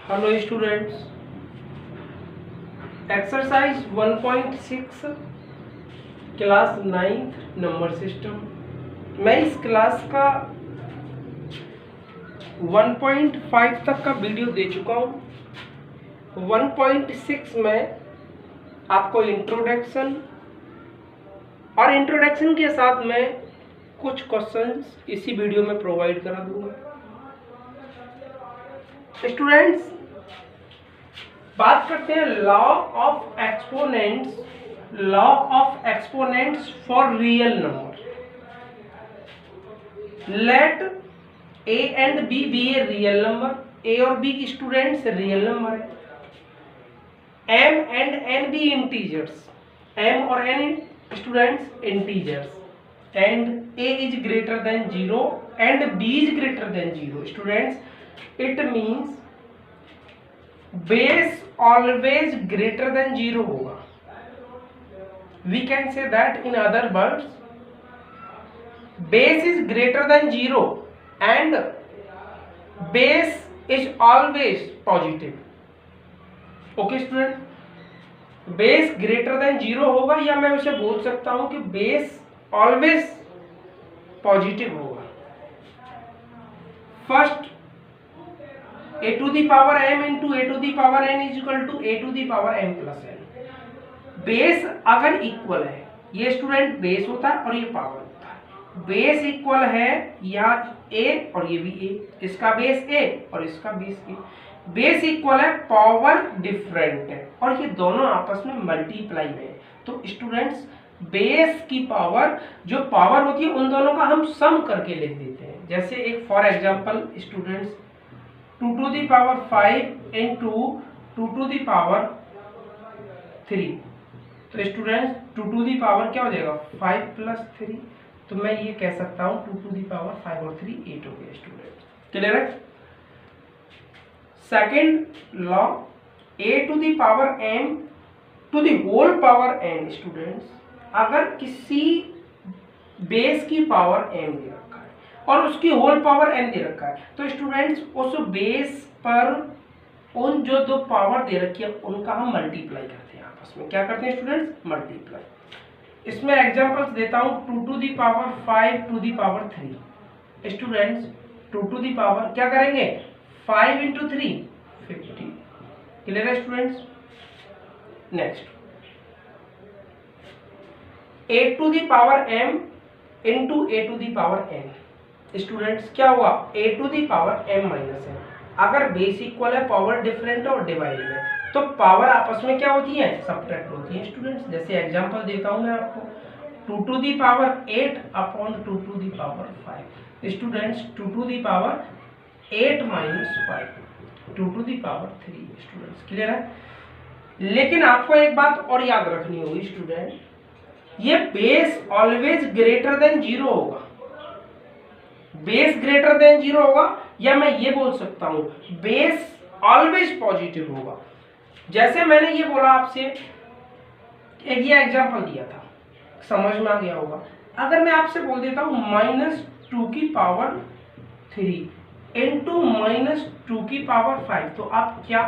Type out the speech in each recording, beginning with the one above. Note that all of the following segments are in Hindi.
Hello students, exercise 1.6 class 9th number system. मैं इस क्लास का 1.5 तक का वीडियो दे चुका हूँ। 1.6 में आपको इंट्रोडक्शन और इंट्रोडक्शन के साथ मैं कुछ क्वेश्चंस इसी वीडियो में प्रोवाइड करा दूंगा। स्टूडेंट्स, बात करते हैं law of exponents for real number. Let A and B be a real number. A और बी स्टूडेंट्स रियल नंबर है। M and N be integers. M और N students integers. And A is greater than 0 and B is greater than 0 students, it means base always greater than 0 होगा। We can say that in other words, base is greater than 0 and base is always positive. Okay student, base greater than 0 होगा, या मैं उसे बोल सकता हूं कि बेस ऑलवेज पॉजिटिव होगा। First, a to the power m into a to the power n is equal to a to the power m plus n। Base अगर इक्वल है, ये स्टूडेंट बेस होता है और ये पावर होता है। बेस इक्वल है या a और ये भी a, इसका बेस a और इसका बेस a। बेस इक्वल है, पावर डिफरेंट है और ये दोनों आपस में मल्टीप्लाई में है। तो स्टूडेंट्स, बेस की पावर, जो पावर होती है उन दोनों का हम सम करके लिख देते हैं। जैसे एक for example students, 2 to the power 5 into 2 to the power 3। तो स्टूडेंट्स 2 to the power क्या हो जाएगा 5 plus 3। तो मैं ये कह सकता हूँ 2 to the power 5 और 3 8 हो गया स्टूडेंट्स। क्लियर है? Second law, a to the power m to the whole power n students, अगर किसी बेस की पावर m दे रखा है और उसकी होल पावर n दे रखा है, तो स्टूडेंट्स उस बेस पर उन जो दो पावर दे रखी है उनका हम मल्टीप्लाई करते हैं आपस में। क्या करते हैं स्टूडेंट्स? मल्टीप्लाई। इसमें एग्जांपल्स देता हूं, 2 to the power 5 to the power 3। Students 2 to the power क्या करेंगे 5 into 3 50। क्लियर है students? Next, a to the power m into a to the power n। Students क्या हुआ a to the power m minus n। अगर बेस इक्वल है, पावर डिफरेंट है और डिवाइडेड है, तो पावर आपस में क्या होती है सब्ट्रैक्ट होती है स्टूडेंट्स। जैसे एग्जांपल देता हूं मैं आपको, 2 to the power 8 upon 2 to the power 5। Students 2 to the power 8 minus 5, 2 to the power 3 students. Clear है? लेकिन आपको एक बात और याद रखनी होगी स्टूडेंट, ये बेस ऑलवेज ग्रेटर देन 0 होगा। बेस ग्रेटर देन 0 होगा, या मैं ये बोल सकता हूं बेस ऑलवेज पॉजिटिव होगा। जैसे मैंने ये बोला आपसे, एक ये एग्जांपल दिया था, समझ में आ गया होगा। अगर मैं आपसे बोल देता हूं -2 की पावर 3 इंटू -2 की पावर 5, तो आप क्या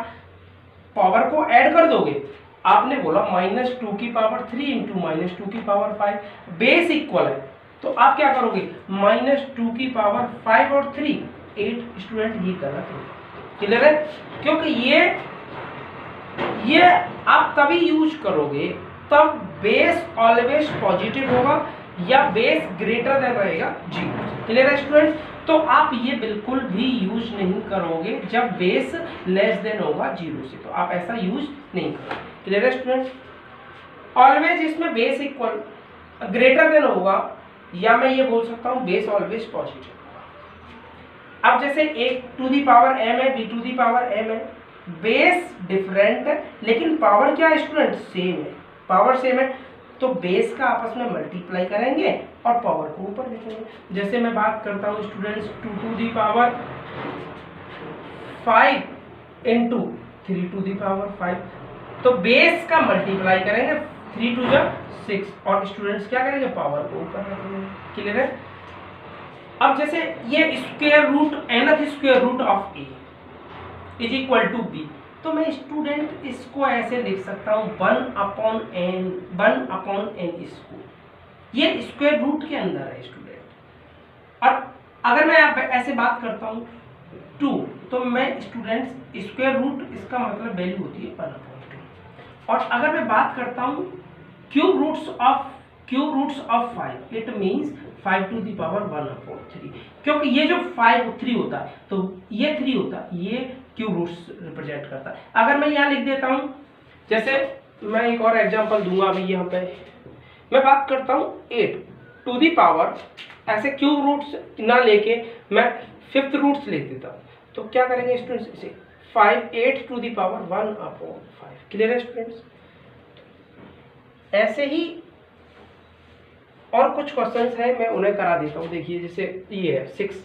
पावर को ऐड कर दोगे? आपने बोला -2 की पावर 3 इंटू -2 की पावर 5, बेस इक्वल है, तो आप क्या करोगे -2 की पावर 5 और 3 8। स्टूडेंट ये गलत है। क्लियर है? क्योंकि ये आप तभी यूज करोगे तब बेस ऑलवेज पॉजिटिव होगा या बेस ग्रेटर देन रहेगा 0। क्लियर है स्टूडेंट? तो आप ये बिल्कुल भी यूज नहीं करोगे जब बेस लेस देन होगा 0 से, तो आप ऐसा यूज नहीं करोगे। क्लियर है स्टूडेंट? ऑलवेज इसमें बेस इक्वल ग्रेटर देन होगा, या मैं ये बोल सकता हूं बेस ऑलवेज पॉजिटिव। अब जैसे एक टू दी पावर m है, b to the power m है, बेस डिफरेंट है लेकिन पावर क्या है स्टूडेंट? सेम है। पावर सेम है तो बेस का आपस में मल्टीप्लाई करेंगे और पावर को ऊपर लिखेंगे। जैसे मैं बात करता हूं students 2 to the power 5 into 3 to the power 5, तो बेस का मल्टीप्लाई करेंगे, 3 टू 6 और स्टूडेंट्स क्या करेंगे पावर को ऊपर रखेंगे। क्लियर है? अब जैसे ये square root nth square root of a, is equal to B. तो मैं स्टूडेंट इसको ऐसे लिख सकता हूँ 1/n इसको, ये स्क्वायर रूट के अंदर है स्टूडेंट। और अगर मैं ऐसे बात करता हूँ 2, तो मैं स्टूडेंट्स स्क्वायर रूट इसका मतलब वैल्यू होती है 1/2। और अगर मैं बात करता हूँ cube roots of 5, it means 5 to the power 1/3, क्योंकि ये जो 3 होता है तो ये 3 होता है, ये क्यूब रूट्स रिप्रेजेंट करता है। अगर मैं यहाँ लिख देता हूँ, जैसे मैं एक और एग्जांपल दूंगा अभी यहाँ पे, मैं बात करता हूँ 8 to the power, ऐसे क्यूब रूट्स ना लेके मैं 5th रूट्स ले देता हूँ, तो क्या करेंगे स्टूडेंट्स, इसे 8 to the power 1/5। क्लियर है स्टूडेंट्स? ऐसे ही और कुछ क्वेश्चंस है, मैं उन्हें करा देता हूँ। देखिए जैसे ये है 6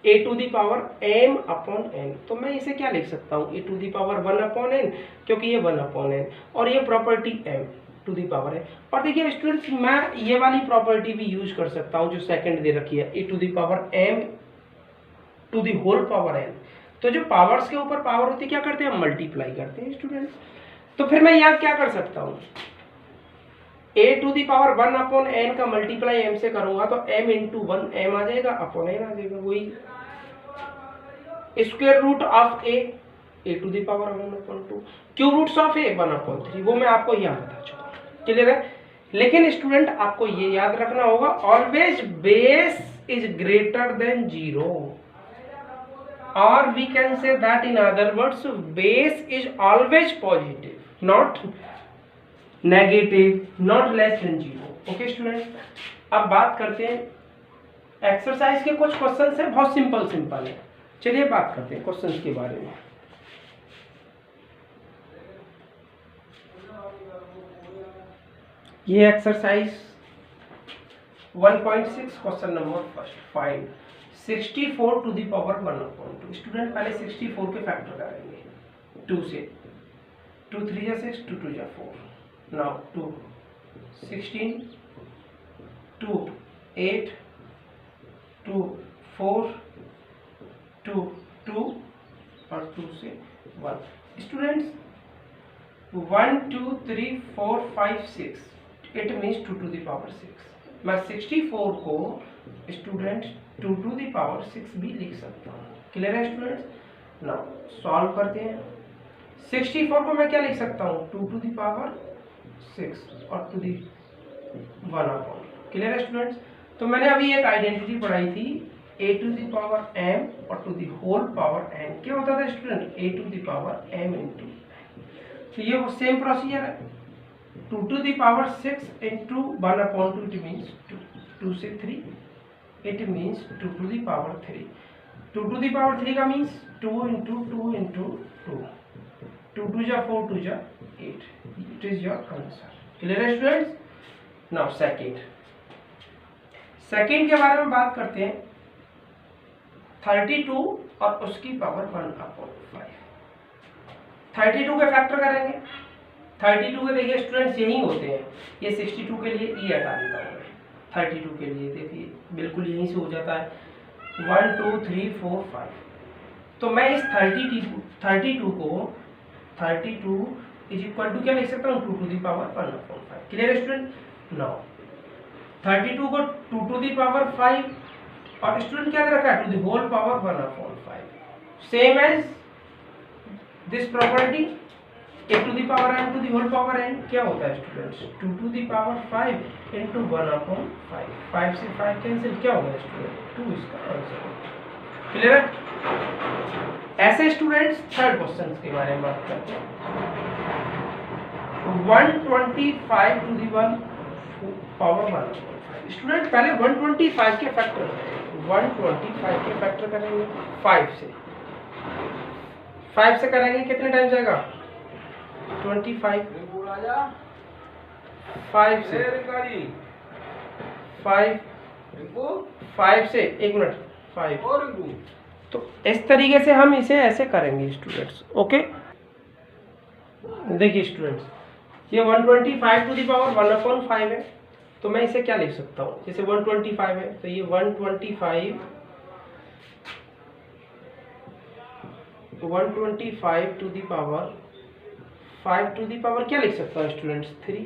a to the power m/n, तो मैं इसे क्या लिख सकता हूँ, a to the power 1/n, क्योंकि ये 1/n और ये property m to the power है। और देखिए स्टूडेंट्स, मैं ये वाली प्रॉपर्टी भी यूज कर सकता हूँ जो सेकंड दे रखी है, a to the power m to the whole power n। तो जो पावर्स के ऊपर पावर होती है क्या करते हैं, मल्टीप्लाई करते हैं स्टूडेंट्स। तो फिर मैं यहाँ क्या कर सकता हूँ, a to the power 1/n का मल्टीप्लाई m से करूंगा तो m into 1 m आ जाएगा, अपॉन n आ जाएगा, वही square root of a to the power 1/2, cube roots of a 1/3, वो मैं आपको यहाँ बता चुका हूँ। क्लियर है? लेकिन स्टूडेंट आपको ये याद रखना होगा, always base is greater than 0, और we can say that in other words base is always positive, not negative, not less than 0। Okay student, अब बात करते हैं एक्सरसाइज के कुछ क्वेश्चंस है, बहुत सिंपल है। चलिए बात करते हैं क्वेश्चंस के बारे में। ये exercise 1.6 question number first, find 64 to the power 1/2। Student पहले 64 के फैक्टर करेंगे 2 से, 2 3 जा 6, 2 2 जा 4, now 2 16, 2 8, 2 4, 2 2 और 2 से 1। Students 1 2 3 4 5 6, it means 2 to the power 6। मैं 64 को स्टूडेंट 2 to the power 6 भी लिख सकता हूँ। क्लियर है स्टूडेंट्स? नाउ सॉल्व करते हैं। 64 को मैं क्या लिख सकता हूँ, 2 to the power 6 और टू दी 1/. क्लियर है स्टूडेंट्स? तो मैंने अभी एक आइडेंटिटी पढ़ाई थी, a to the power m और to the whole power n। क्या होता था student, a to the power m into n। तो ये वो सेम प्रोसीजर है, 2 to the power 6 into 1/2, it means 2, 2 से 3, it means 2 to the power 3। 2 to the power 3 का मीन्स 2 into 2 into 2, 2 2 जा 4, 2 जा 8, it is your answer। Clear है स्टूडेंट्स? नाउ सेकेंड के बारे में बात करते हैं, 32 और उसकी पावर 1/5। 32 के फैक्टर करेंगे, 32 के देखिए स्टूडेंट्स यही होते हैं, ये 62 के लिए ई हटा देता हूँ मैं, 32 के लिए देखिए बिल्कुल यहीं से हो जाता है 1 2 3 4 5। तो मैं इस 32 को 32 इज इक्वल टू क्या लिख सकता हूँ, 2 to the power 1/5। क्लियर है स्टूडेंट? नाउ 32 को 2 to the power 5 और स्टूडेंट क्या दे रखा है, to the whole power 1/5, same as this property, a to the power n to the whole power n क्या होता है students, 2 to the power 5 into 1/5, 5 से 5 कैंसिल, क्या होगा स्टूडेंट, 2 इसका आंसर। क्लियर है? ऐसे स्टूडेंट्स थर्ड क्वेश्चन के बारे में बात करते हैं, 125 to the 1 power 1/5। स्टूडेंट पहले 125 के फैक्टर, 125 के फैक्टर करेंगे 5 से करेंगे, कितने टाइम जाएगा, 25, 5 से 5 से 1 मिनट 5। तो इस तरीके से हम इसे ऐसे करेंगे स्टूडेंट्स। ओके, देखिए स्टूडेंट्स, ये 125 टू दी पावर 1/5 है, तो मैं इसे क्या लिख सकता हूँ, जैसे 125 है तो ये 125 125 to the power 5 to the power क्या लिख सकता है स्टूडेंट्स 3।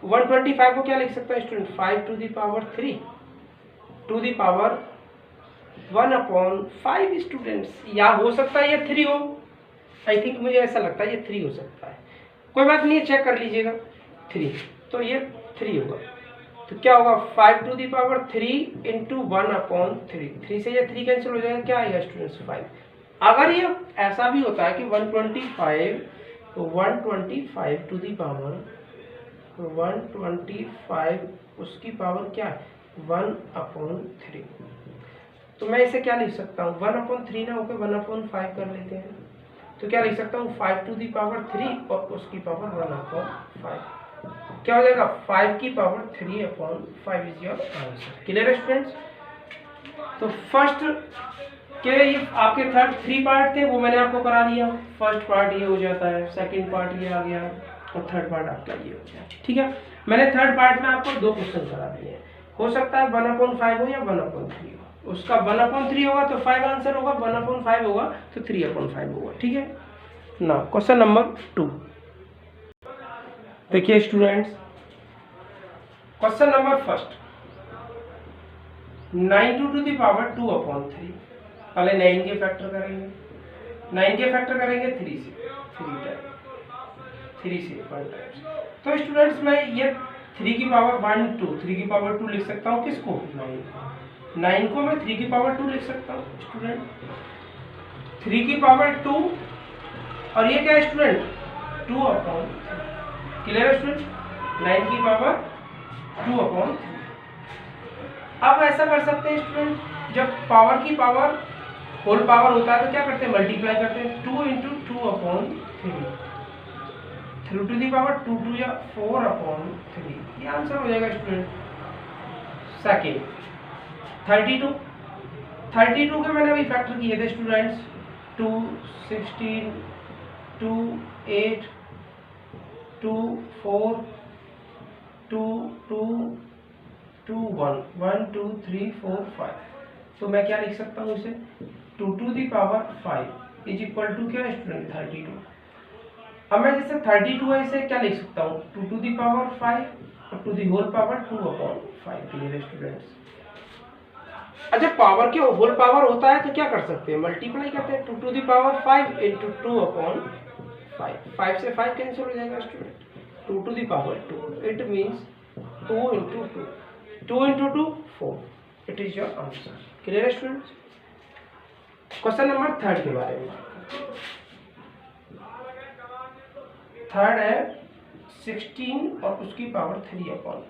125 को क्या लिख सकता है student 5 to the power 3 to the power 1/5 students. या हो सकता है ये 3 हो, आई थिंक मुझे ऐसा लगता है ये 3 हो सकता है, कोई बात नहीं चेक कर लीजिएगा 3, तो ये 3 होगा। तो क्या होगा 5 टू दी पावर 3 इंटू 1/3, 3 से ये 3 कैंसिल हो जाएगा, क्या आएगा स्टूडेंट्स 5। अगर ये ऐसा भी होता है कि 125 टू दी पावर 125 उसकी पावर क्या है 1/3, तो मैं इसे क्या लिख सकता हूँ 1/3 ना होकर 1/5 कर लेते हैं। तो क्या लिख सकता हूँ 5 टू दी पावर 3 और उसकी पावर 1/5, क्या हो जाएगा 5 की power 3/5 is your answer. Clear है स्टूडेंट्स। तो फर्स्ट के आपके 3 पार्ट थे वो मैंने आपको करा दिया। फर्स्ट पार्ट ये हो जाता है, सेकंड पार्ट ये आ गया और थर्ड पार्ट आपका ये हो गया। ठीक है, मैंने थर्ड पार्ट में आपको 2 क्वेश्चन करा दिए हैं। हो सकता है 1/5 हो या 1/3 हो। उसका 1/3 होगा तो 5 आंसर होगा, 1/5 होगा तो 3/5 होगा। ठीक है ना। क्वेश्चन नंबर 2 देखिए students, question number first 9 to the power 2/3। पहले 9 के फैक्टर करेंगे, 9 के फैक्टर करेंगे 3 से 1 टाइम्स। तो स्टूडेंट्स मैं ये 3 की पावर 1 2 3 की पावर 2 लिख सकता हूँ किसको 9 को मैं 3 की पावर 2 लिख सकता हूँ स्टूडेंट, 3 की पावर 2 और ये क्या है स्टूडेंट 2/3। क्लियर है स्टूडेंट, 9 की पावर 2/3। अब ऐसा कर सकते हैं स्टूडेंट, जब पावर की पावर होल पावर होता है तो क्या करते हैं मल्टीप्लाई करते हैं 2 इंटू 2/3, 3 टू दी पावर 2 2 या 4/3, ये आंसर हो जाएगा स्टूडेंट। सेकेंड 32 के मैंने अभी फैक्टर किए थे स्टूडेंट्स 2 16 2 8 2 4 2 2 2 1 1 2 3 4 5। तो मैं क्या लिख सकता हूँ इसे 2 to the power 5 is equal to क्या है स्टूडेंट 32। अब मैं जैसे 32 है इसे क्या लिख सकता हूँ 2 टू दी पावर 5 और to the whole power 2/5। Clear students. अच्छा पावर के होल पावर होता है तो क्या कर सकते हैं मल्टीप्लाई करते हैं 2 टू दी पावर 5 इंटू 2/5, 5 से 5 कैंसिल हो जाएगा student, 2 to the power 2 it means 2 into 2 into 2 4, it is your answer. Clear students. Question number 3 के बारे में, थर्ड है 16 और उसकी पावर 3/4।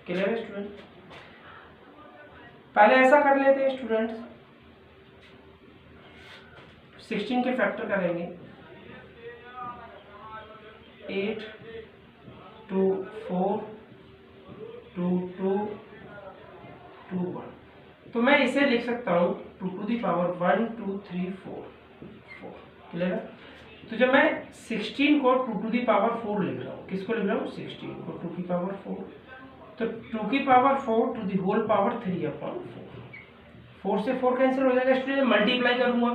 Clear student. पहले ऐसा कर लेते हैं स्टूडेंट्स, 16 के फैक्टर करेंगे 8 2 4 2 2 2 1। तो मैं इसे लिख सकता हूँ 2 टू दी पावर 1 2 3 4 4। क्लियर है। तो जब मैं 16 को 2 टू दी पावर 4 लिख रहा हूँ, किसको लिख रहा हूँ 16 को 2 की पावर 4, तो 2 की power 4 to the whole power 3/4, 4 से 4 कैंसिल हो जाएगा स्टूडेंट, मल्टीप्लाई करूंगा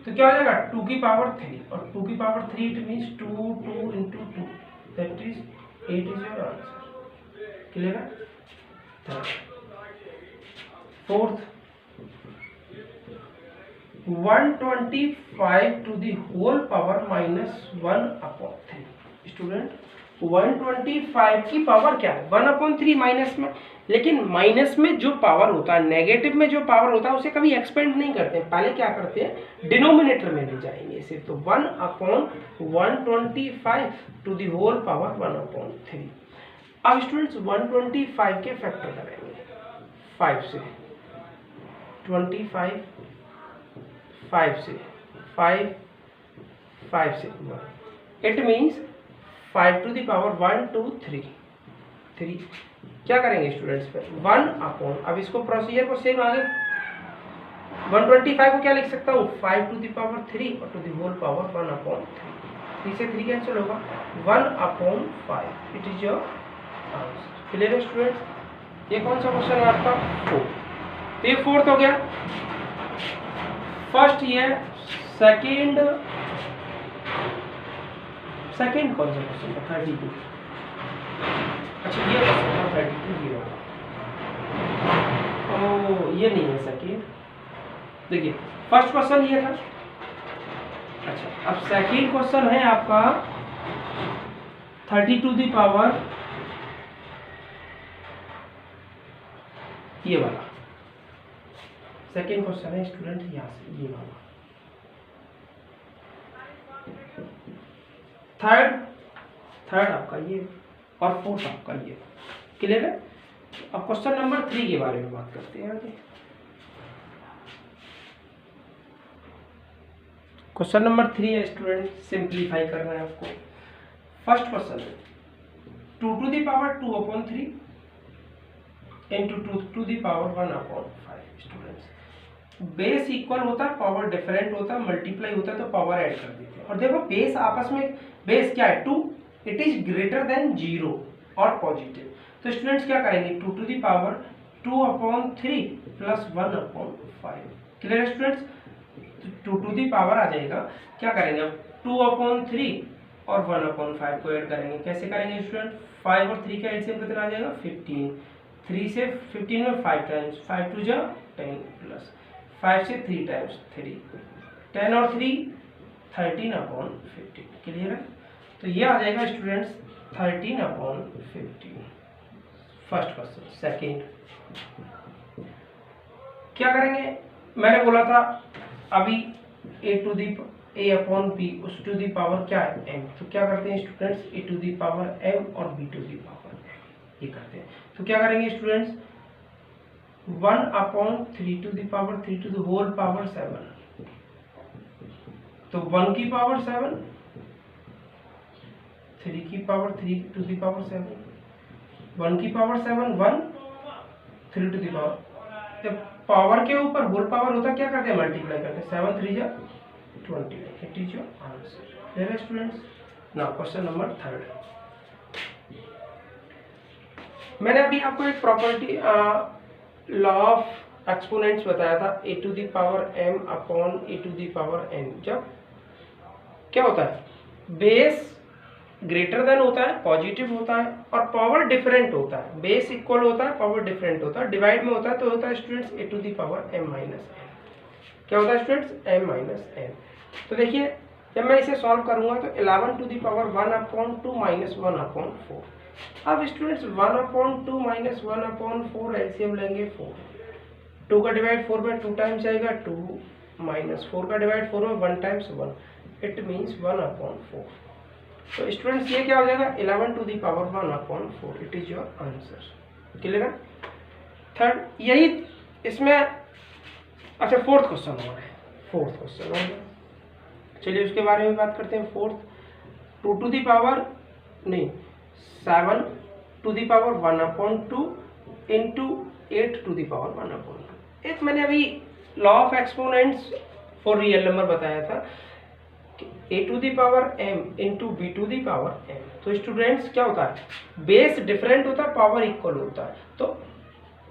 तो क्या हो जाएगा 2 की पावर 3 और 2 की power 3 it means 2 2 into 2 that is 8 is your answer. Clear है। Fourth 125 to the whole power -1/3। Student 125 की पावर क्या है 1/3 माइनस में, लेकिन माइनस में जो पावर होता है नेगेटिव में जो पावर होता है उसे कभी एक्सपेंड नहीं करते हैं, पहले क्या करते हैं डिनोमिनेटर में ले जाएंगे इसे। तो 1/125 टू दी होल पावर 1/3। अब स्टूडेंट्स 125 के फैक्टर करेंगे 5 से 25 5 से 5 5 से 1, it means 5 to the power 1 2 3 3। क्या करेंगे स्टूडेंट्स पे 1/, अब इसको प्रोसीजर को सेम आगे 125 को क्या लिख सकता हूँ 5 टू दी पावर 3 और टू दी होल पावर 1/3, 3 से 3 कैंसिल होगा 1/5, it is your answer. Clear है स्टूडेंट्स। ये कौन सा क्वेश्चन है आपका 4, तो ये 4th हो गया। फर्स्ट ये सेकंड कौन सा क्वेश्चन था? 32। अच्छा ये क्वेश्चन था 32 ये वाला। ओ ये नहीं है सेकंड। देखिए फर्स्ट क्वेश्चन ये था। अच्छा अब सेकंड क्वेश्चन है आपका 30 टू द पावर ये वाला। सेकंड क्वेश्चन है स्टूडेंट यहाँ से ये वाला। थर्ड आपका ये और फोर्थ आपका ये। क्लियर है? अब क्वेश्चन नंबर 3 के बारे में बात करते हैं आगे। क्वेश्चन नंबर 3 है स्टूडेंट, सिंप्लीफाई करना है आपको। फर्स्ट क्वेश्चन है 2 to the power 2/3 into 2 to the power 1/5। Students base equal होता है, पावर डिफरेंट होता है, मल्टीप्लाई होता है तो पावर ऐड कर देते हैं। और देखो बेस आपस में, बेस क्या है 2, इट इज ग्रेटर देन 0 और पॉजिटिव। तो स्टूडेंट्स क्या करेंगे 2 to the power 2/3 plus 1/5। Clear है स्टूडेंट्स? 2 टू दी पावर आ जाएगा, क्या करेंगे अब 2/3 और 1/5 को ऐड करेंगे। कैसे करेंगे स्टूडेंट? 5 और 3 का एलसीएम कितना आ जाएगा 15। 3 से 15 में 5 टाइम्स, 5 2 जा 10 प्लस 5 से 3 टाइम्स 3, 10 और 3 13/15। क्लियर है? तो ये आ जाएगा स्टूडेंट्स 13/15। First question. सेकेंड क्या करेंगे? मैंने बोला था अभी a/p उस टू दी पावर क्या है m। तो क्या करते हैं students a to the power m और b to the power m ये करते हैं। तो क्या करेंगे students 1/3 to the power 3 to the whole power 7। तो 1 की पावर 7, 3 की पावर 3 टू दी पावर 7, 1 की पावर 7 1, 3 टू दी पावर। जब पावर के ऊपर होल पावर होता क्या करते हैं मल्टीप्लाई करते हैं। 7 3 जा 20। It is your answer. Clear है स्टूडेंट्स? Now question number 3। मैंने अभी आपको एक प्रॉपर्टी लॉ ऑफ एक्सपोनेंट्स बताया था a to the power m upon a to the power n। जब क्या होता है बेस ग्रेटर देन होता है, पॉजिटिव होता है और पावर डिफरेंट होता है। बेस इक्वल होता है, पावर डिफरेंट होता है, डिवाइड में होता है तो होता है students a to the power m minus n। क्या होता है स्टूडेंट्स m माइनस n। तो देखिए जब मैं इसे सॉल्व करूंगा तो 11 टू द पावर 1/2 माइनस 1/4। अब स्टूडेंट्स 1/2 माइनस 1/4 एलसीएम लेंगे 4। 2 का डिवाइड 4 में 2 टाइम्स आएगा 2 माइनस 4 का डिवाइड 4 में 1 टाइम्स 1, इट मीन्स 1/4। तो स्टूडेंट्स ये क्या हो जाएगा 11 to the power 1/4। It is your answer. Clear है? थर्ड यही इसमें। अच्छा फोर्थ क्वेश्चन हो रहा है। फोर्थ क्वेश्चन हो गया, चलिए उसके बारे में बात करते हैं। फोर्थ 2 टू दी पावर नहीं 7 to the power 1/2 into 8 to the power 1/2। एक मैंने अभी law of exponents for real number बताया था a to the power m into b to the power m। तो स्टूडेंट्स क्या होता है बेस डिफरेंट होता है, पावर इक्वल होता है तो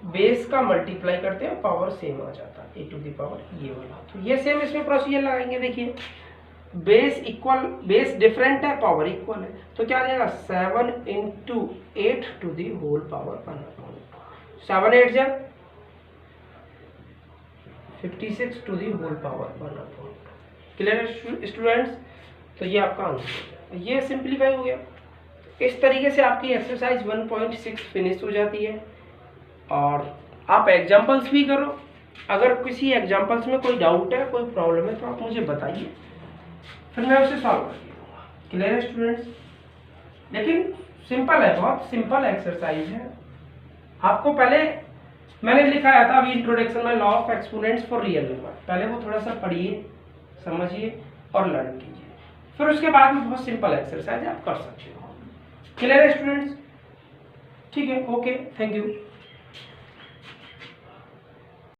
बेस का मल्टीप्लाई करते हैं, पावर सेम आ जाता है a टू दी पावर ये वाला। तो ये सेम इसमें प्रोसीजर लगाएंगे। देखिए बेस इक्वल, बेस डिफरेंट है, पावर इक्वल है तो क्या आ जाएगा 7 into 8 to the whole power 1/2। 7 8 जा 56 to the whole power 1/2। Clear है स्टूडेंट्स? तो ये आपका आंसर, ये सिंप्लीफाई हो गया। इस तरीके से आपकी एक्सरसाइज 1.6 फिनिश हो जाती है। और आप एग्जांपल्स भी करो, अगर किसी एग्जांपल्स में कोई डाउट है, कोई प्रॉब्लम है तो आप मुझे बताइए, फिर मैं उसे सॉल्व कर दूंगा। क्लियर है स्टूडेंट्स? लेकिन सिंपल है, बहुत सिंपल एक्सरसाइज है। आपको पहले मैंने लिखाया था अभी इंट्रोडक्शन में law of exponents for real number, पहले वो थोड़ा सा पढ़िए, समझिए और लर्न कीजिए, फिर उसके बाद में बहुत सिंपल एक्सरसाइज आप कर सकते हो। क्लियर है स्टूडेंट्स? ठीक है, ओके, थैंक यू।